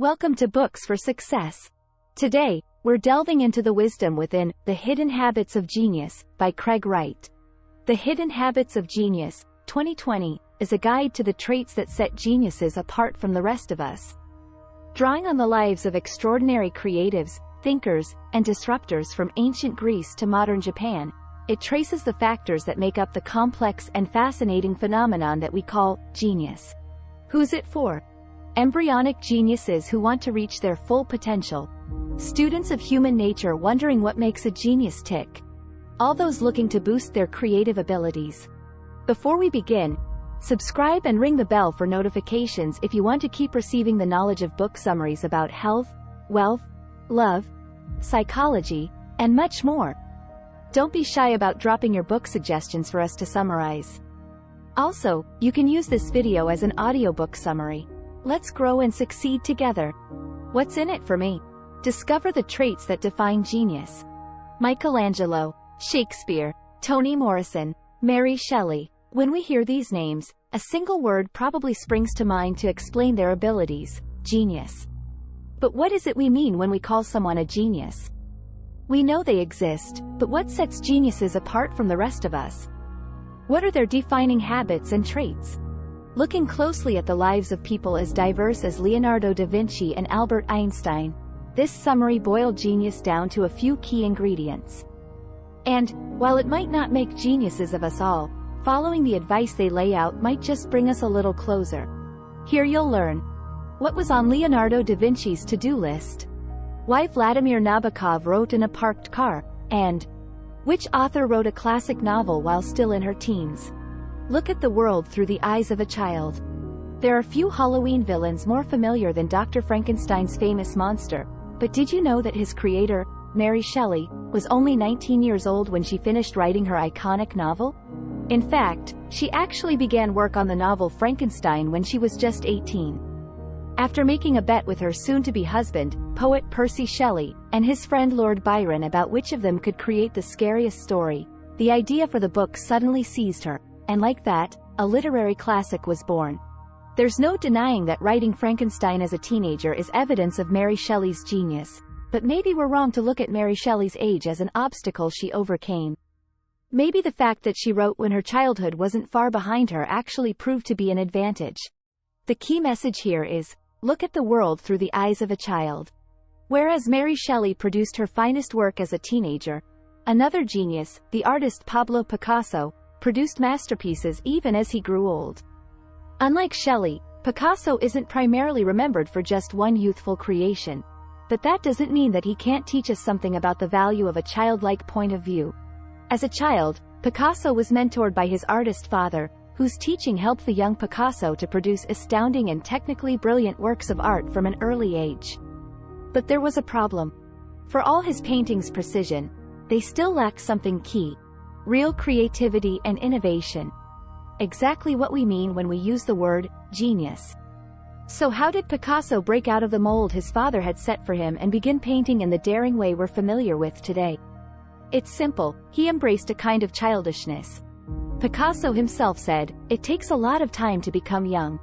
Welcome to Books for Success. Today, we're delving into the wisdom within The Hidden Habits of Genius by Craig Wright. The Hidden Habits of Genius, 2020, is a guide to the traits that set geniuses apart from the rest of us. Drawing on the lives of extraordinary creatives, thinkers, and disruptors from ancient Greece to modern Japan, it traces the factors that make up the complex and fascinating phenomenon that we call genius. Who's it for? Embryonic geniuses who want to reach their full potential. Students of human nature wondering what makes a genius tick. All those looking to boost their creative abilities. Before we begin, subscribe and ring the bell for notifications if you want to keep receiving the knowledge of book summaries about health, wealth, love, psychology, and much more. Don't be shy about dropping your book suggestions for us to summarize. Also, you can use this video as an audiobook summary. Let's grow and succeed together. What's in it for me? Discover the traits that define genius. Michelangelo, Shakespeare, Toni Morrison, Mary Shelley. When we hear these names, a single word probably springs to mind to explain their abilities: genius. But what is it we mean when we call someone a genius? We know they exist, but what sets geniuses apart from the rest of us? What are their defining habits and traits? Looking closely at the lives of people as diverse as Leonardo da Vinci and Albert Einstein, this summary boiled genius down to a few key ingredients. And, while it might not make geniuses of us all, following the advice they lay out might just bring us a little closer. Here you'll learn what was on Leonardo da Vinci's to-do list, why Vladimir Nabokov wrote in a parked car, and which author wrote a classic novel while still in her teens. Look at the world through the eyes of a child. There are few Halloween villains more familiar than Dr. Frankenstein's famous monster, but did you know that his creator, Mary Shelley, was only 19 years old when she finished writing her iconic novel? In fact, she actually began work on the novel Frankenstein when she was just 18. After making a bet with her soon-to-be husband, poet Percy Shelley, and his friend Lord Byron about which of them could create the scariest story, the idea for the book suddenly seized her, and like that, a literary classic was born. There's no denying that writing Frankenstein as a teenager is evidence of Mary Shelley's genius, but maybe we're wrong to look at Mary Shelley's age as an obstacle she overcame. Maybe the fact that she wrote when her childhood wasn't far behind her actually proved to be an advantage. The key message here is, look at the world through the eyes of a child. Whereas Mary Shelley produced her finest work as a teenager, another genius, the artist Pablo Picasso, produced masterpieces even as he grew old. Unlike Shelley, Picasso isn't primarily remembered for just one youthful creation. But that doesn't mean that he can't teach us something about the value of a childlike point of view. As a child, Picasso was mentored by his artist father, whose teaching helped the young Picasso to produce astounding and technically brilliant works of art from an early age. But there was a problem. For all his paintings' precision, they still lacked something key: real creativity and innovation. Exactly what we mean when we use the word genius. So how did Picasso break out of the mold his father had set for him and begin painting in the daring way we're familiar with today? It's simple: he embraced a kind of childishness. Picasso himself said, "It takes a lot of time to become young."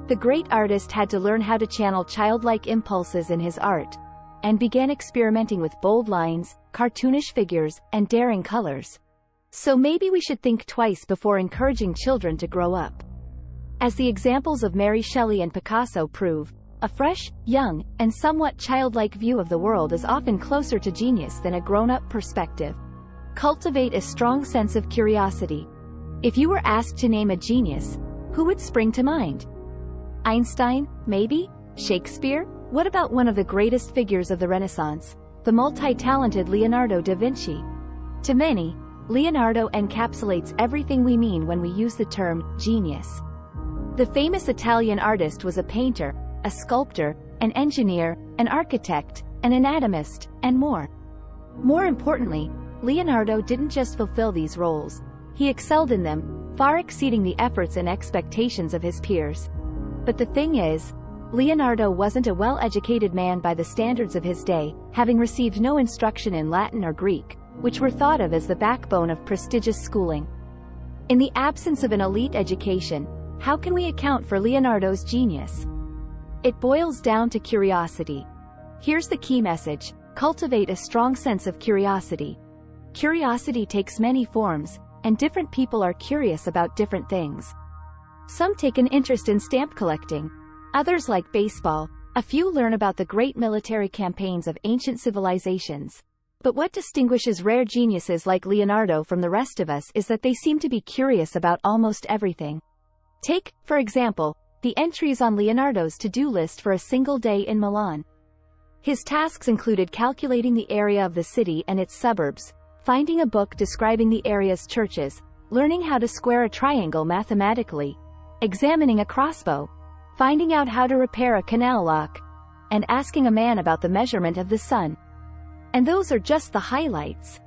The great artist had to learn how to channel childlike impulses in his art, and began experimenting with bold lines, cartoonish figures, and daring colors. So maybe we should think twice before encouraging children to grow up. As the examples of Mary Shelley and Picasso prove, a fresh, young, and somewhat childlike view of the world is often closer to genius than a grown-up perspective. Cultivate a strong sense of curiosity. If you were asked to name a genius, who would spring to mind? Einstein, maybe? Shakespeare? What about one of the greatest figures of the Renaissance, the multi-talented Leonardo da Vinci? To many, Leonardo encapsulates everything we mean when we use the term genius. The famous Italian artist was a painter, a sculptor, an engineer, an architect, an anatomist, and more. More importantly, Leonardo didn't just fulfill these roles, he excelled in them, far exceeding the efforts and expectations of his peers. But the thing is, Leonardo wasn't a well-educated man by the standards of his day, having received no instruction in Latin or Greek, which were thought of as the backbone of prestigious schooling. In the absence of an elite education, how can we account for Leonardo's genius? It boils down to curiosity. Here's the key message: cultivate a strong sense of curiosity. Curiosity takes many forms, and different people are curious about different things. Some take an interest in stamp collecting. Others like baseball. A few learn about the great military campaigns of ancient civilizations. But what distinguishes rare geniuses like Leonardo from the rest of us is that they seem to be curious about almost everything. Take, for example, the entries on Leonardo's to-do list for a single day in Milan. His tasks included calculating the area of the city and its suburbs, finding a book describing the area's churches, learning how to square a triangle mathematically, examining a crossbow, finding out how to repair a canal lock, and asking a man about the measurement of the sun. And those are just the highlights.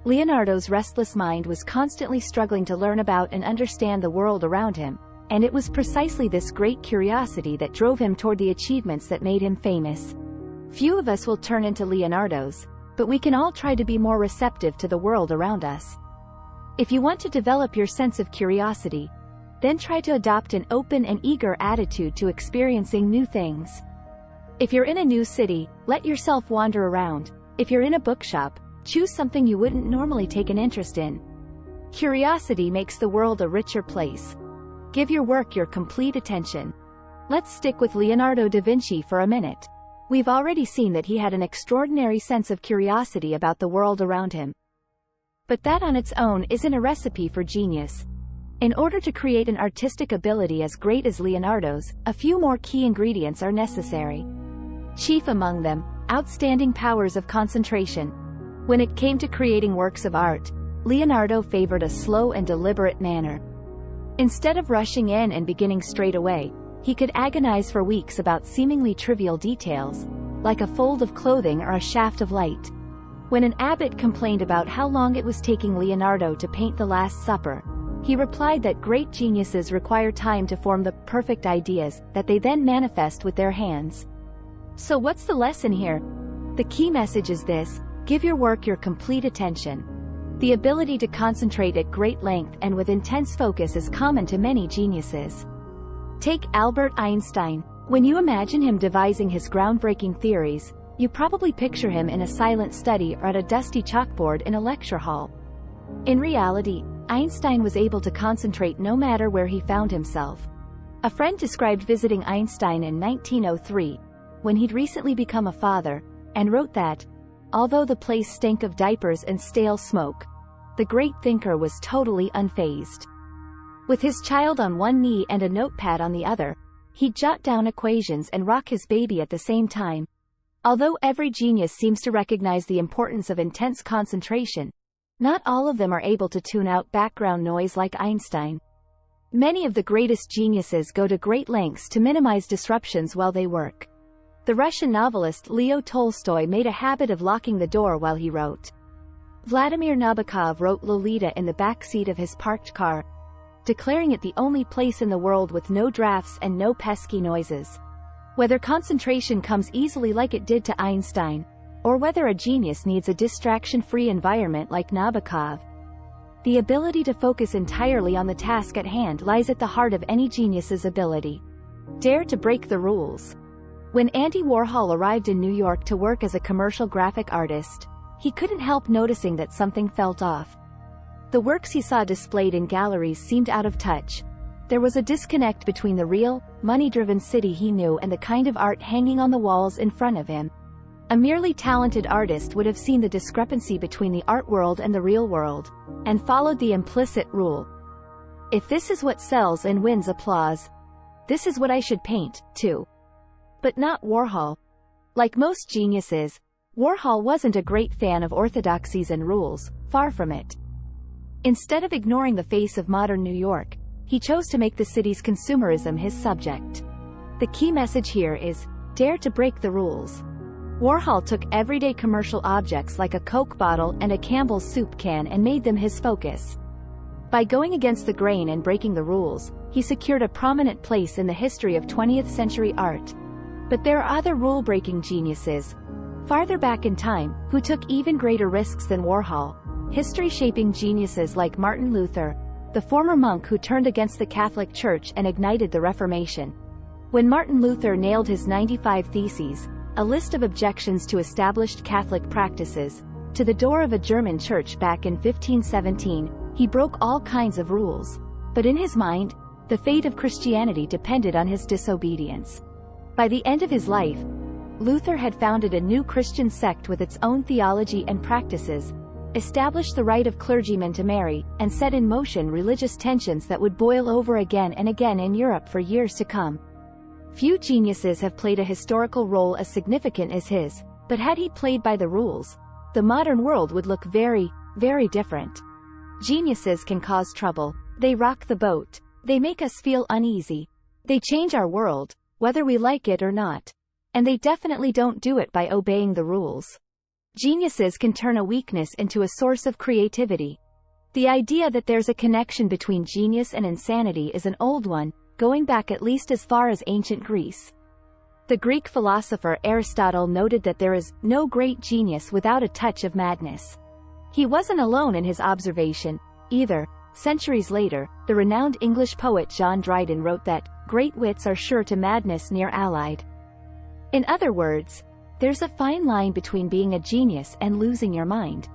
Leonardo's restless mind was constantly struggling to learn about and understand the world around him, and it was precisely this great curiosity that drove him toward the achievements that made him famous. Few of us will turn into Leonardo's, but we can all try to be more receptive to the world around us. If you want to develop your sense of curiosity, then try to adopt an open and eager attitude to experiencing new things. If you're in a new city, let yourself wander around. If you're in a bookshop, choose something you wouldn't normally take an interest in. Curiosity makes the world a richer place. Give your work your complete attention. Let's stick with Leonardo da Vinci for a minute. We've already seen that he had an extraordinary sense of curiosity about the world around him. But that on its own isn't a recipe for genius. In order to create an artistic ability as great as Leonardo's, a few more key ingredients are necessary. Chief among them, outstanding powers of concentration. When it came to creating works of art, Leonardo favored a slow and deliberate manner. Instead of rushing in and beginning straight away, he could agonize for weeks about seemingly trivial details, like a fold of clothing or a shaft of light. When an abbot complained about how long it was taking Leonardo to paint the Last Supper, he replied that great geniuses require time to form the perfect ideas that they then manifest with their hands. So what's the lesson here? The key message is this: give your work your complete attention. The ability to concentrate at great length and with intense focus is common to many geniuses. Take Albert Einstein. When you imagine him devising his groundbreaking theories, you probably picture him in a silent study or at a dusty chalkboard in a lecture hall. In reality, Einstein was able to concentrate no matter where he found himself. A friend described visiting Einstein in 1903, when he'd recently become a father, and wrote that, although the place stank of diapers and stale smoke, the great thinker was totally unfazed. With his child on one knee and a notepad on the other, he'd jot down equations and rock his baby at the same time. Although every genius seems to recognize the importance of intense concentration, not all of them are able to tune out background noise like Einstein. Many of the greatest geniuses go to great lengths to minimize disruptions while they work. The Russian novelist Leo Tolstoy made a habit of locking the door while he wrote. Vladimir Nabokov wrote Lolita in the back seat of his parked car, declaring it the only place in the world with no drafts and no pesky noises. Whether concentration comes easily like it did to Einstein, or whether a genius needs a distraction-free environment like Nabokov, the ability to focus entirely on the task at hand lies at the heart of any genius's ability. Dare to break the rules. When Andy Warhol arrived in New York to work as a commercial graphic artist, he couldn't help noticing that something felt off. The works he saw displayed in galleries seemed out of touch. There was a disconnect between the real, money-driven city he knew and the kind of art hanging on the walls in front of him. A merely talented artist would have seen the discrepancy between the art world and the real world, and followed the implicit rule. If this is what sells and wins applause, this is what I should paint, too. But not Warhol. Like most geniuses, Warhol wasn't a great fan of orthodoxies and rules, far from it. Instead of ignoring the face of modern New York, he chose to make the city's consumerism his subject. The key message here is, dare to break the rules. Warhol took everyday commercial objects like a Coke bottle and a Campbell's soup can and made them his focus. By going against the grain and breaking the rules, he secured a prominent place in the history of 20th century art. But there are other rule-breaking geniuses, farther back in time, who took even greater risks than Warhol. History-shaping geniuses like Martin Luther, the former monk who turned against the Catholic Church and ignited the Reformation. When Martin Luther nailed his 95 Theses, a list of objections to established Catholic practices, to the door of a German church back in 1517, he broke all kinds of rules. But in his mind, the fate of Christianity depended on his disobedience. By the end of his life, Luther had founded a new Christian sect with its own theology and practices, established the right of clergymen to marry, and set in motion religious tensions that would boil over again and again in Europe for years to come. Few geniuses have played a historical role as significant as his, but had he played by the rules, the modern world would look very, very different. Geniuses can cause trouble. They rock the boat. They make us feel uneasy. They change our world, whether we like it or not. And they definitely don't do it by obeying the rules. Geniuses can turn a weakness into a source of creativity. The idea that there's a connection between genius and insanity is an old one, going back at least as far as ancient Greece. The Greek philosopher Aristotle noted that there is no great genius without a touch of madness. He wasn't alone in his observation, either. Centuries later, the renowned English poet John Dryden wrote that, "Great wits are sure to madness near allied." In other words, there's a fine line between being a genius and losing your mind.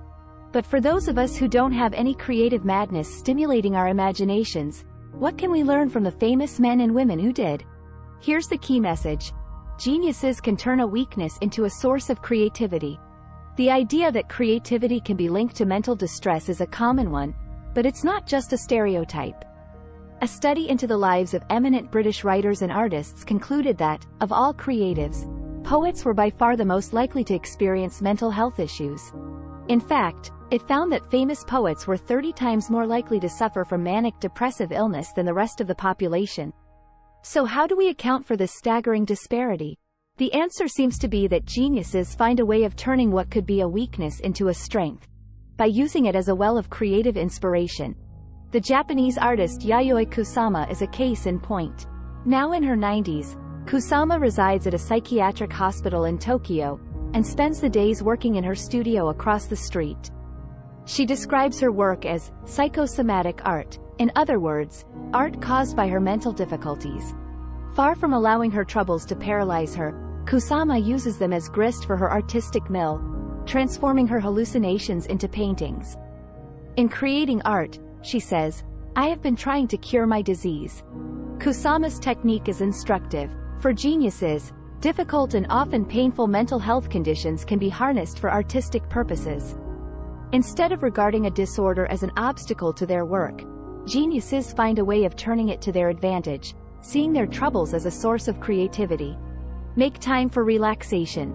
But for those of us who don't have any creative madness stimulating our imaginations, what can we learn from the famous men and women who did? Here's the key message. Geniuses can turn a weakness into a source of creativity. The idea that creativity can be linked to mental distress is a common one, but it's not just a stereotype. A study into the lives of eminent British writers and artists concluded that, of all creatives, poets were by far the most likely to experience mental health issues. In fact, it found that famous poets were 30 times more likely to suffer from manic depressive illness than the rest of the population. So how do we account for this staggering disparity? The answer seems to be that geniuses find a way of turning what could be a weakness into a strength, by using it as a well of creative inspiration. The Japanese artist Yayoi Kusama is a case in point. Now in her 90s, Kusama resides at a psychiatric hospital in Tokyo, and spends the days working in her studio across the street. She describes her work as psychosomatic art, in other words, art caused by her mental difficulties. Far from allowing her troubles to paralyze her, Kusama uses them as grist for her artistic mill, transforming her hallucinations into paintings. In creating art, she says, "I have been trying to cure my disease." Kusama's technique is instructive. For geniuses, difficult and often painful mental health conditions can be harnessed for artistic purposes. Instead of regarding a disorder as an obstacle to their work, geniuses find a way of turning it to their advantage, seeing their troubles as a source of creativity. Make time for relaxation.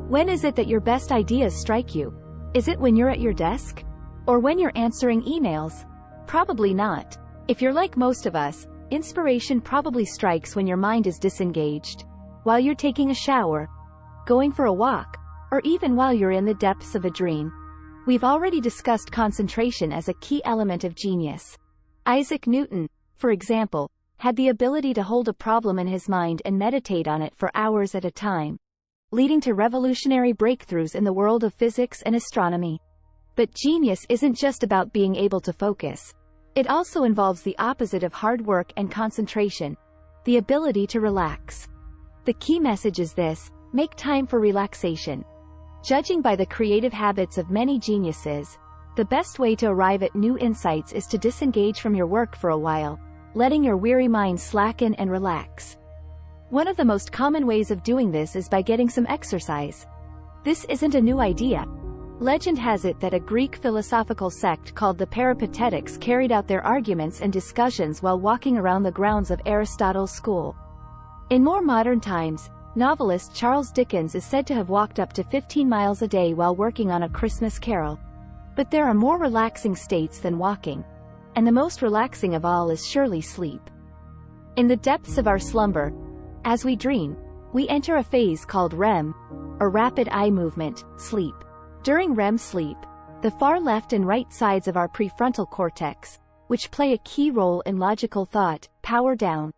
When is it that your best ideas strike you? Is it when you're at your desk? Or when you're answering emails? Probably not. If you're like most of us, inspiration probably strikes when your mind is disengaged, while you're taking a shower, going for a walk, or even while you're in the depths of a dream. We've already discussed concentration as a key element of genius. Isaac Newton, for example, had the ability to hold a problem in his mind and meditate on it for hours at a time, leading to revolutionary breakthroughs in the world of physics and astronomy. But genius isn't just about being able to focus. It also involves the opposite of hard work and concentration, the ability to relax. The key message is this: make time for relaxation. Judging by the creative habits of many geniuses, the best way to arrive at new insights is to disengage from your work for a while, letting your weary mind slacken and relax. One of the most common ways of doing this is by getting some exercise. This isn't a new idea. Legend has it that a Greek philosophical sect called the Peripatetics carried out their arguments and discussions while walking around the grounds of Aristotle's school. In more modern times, novelist Charles Dickens is said to have walked up to 15 miles a day while working on A Christmas Carol. But there are more relaxing states than walking. And the most relaxing of all is surely sleep. In the depths of our slumber, as we dream, we enter a phase called REM, or rapid eye movement, sleep. During REM sleep, the far left and right sides of our prefrontal cortex, which play a key role in logical thought, power down.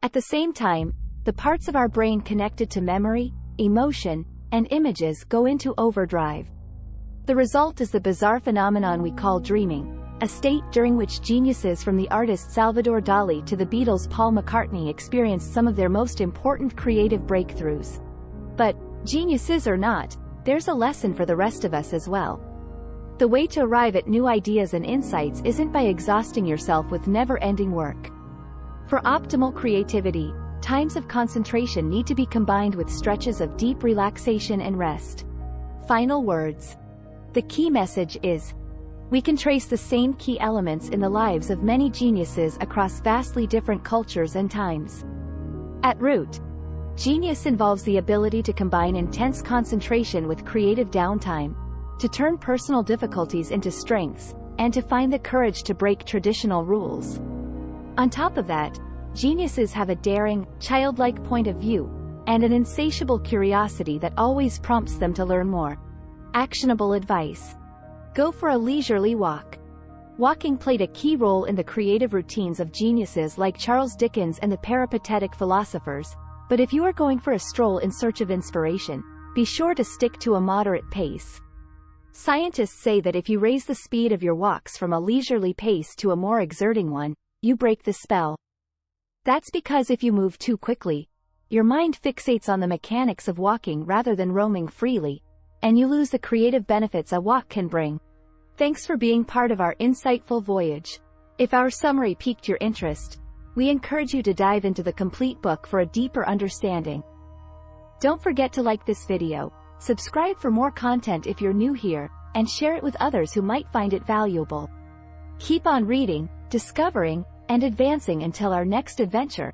At the same time, the parts of our brain connected to memory, emotion, and images go into overdrive. The result is the bizarre phenomenon we call dreaming. a state during which geniuses from the artist Salvador Dali to the Beatles' Paul McCartney experienced some of their most important creative breakthroughs. But, geniuses or not, there's a lesson for the rest of us as well. The way to arrive at new ideas and insights isn't by exhausting yourself with never-ending work. For optimal creativity, times of concentration need to be combined with stretches of deep relaxation and rest. Final words. The key message is, we can trace the same key elements in the lives of many geniuses across vastly different cultures and times. At root, genius involves the ability to combine intense concentration with creative downtime, to turn personal difficulties into strengths, and to find the courage to break traditional rules. On top of that, geniuses have a daring, childlike point of view, and an insatiable curiosity that always prompts them to learn more. Actionable advice. Go for a leisurely walk. Walking played a key role in the creative routines of geniuses like Charles Dickens and the peripatetic philosophers, but if you are going for a stroll in search of inspiration, be sure to stick to a moderate pace. Scientists say that if you raise the speed of your walks from a leisurely pace to a more exerting one, you break the spell. That's because if you move too quickly, your mind fixates on the mechanics of walking rather than roaming freely, and you lose the creative benefits a walk can bring. Thanks for being part of our insightful voyage. If our summary piqued your interest, we encourage you to dive into the complete book for a deeper understanding. Don't forget to like this video, subscribe for more content if you're new here, and share it with others who might find it valuable. Keep on reading, discovering, and advancing until our next adventure.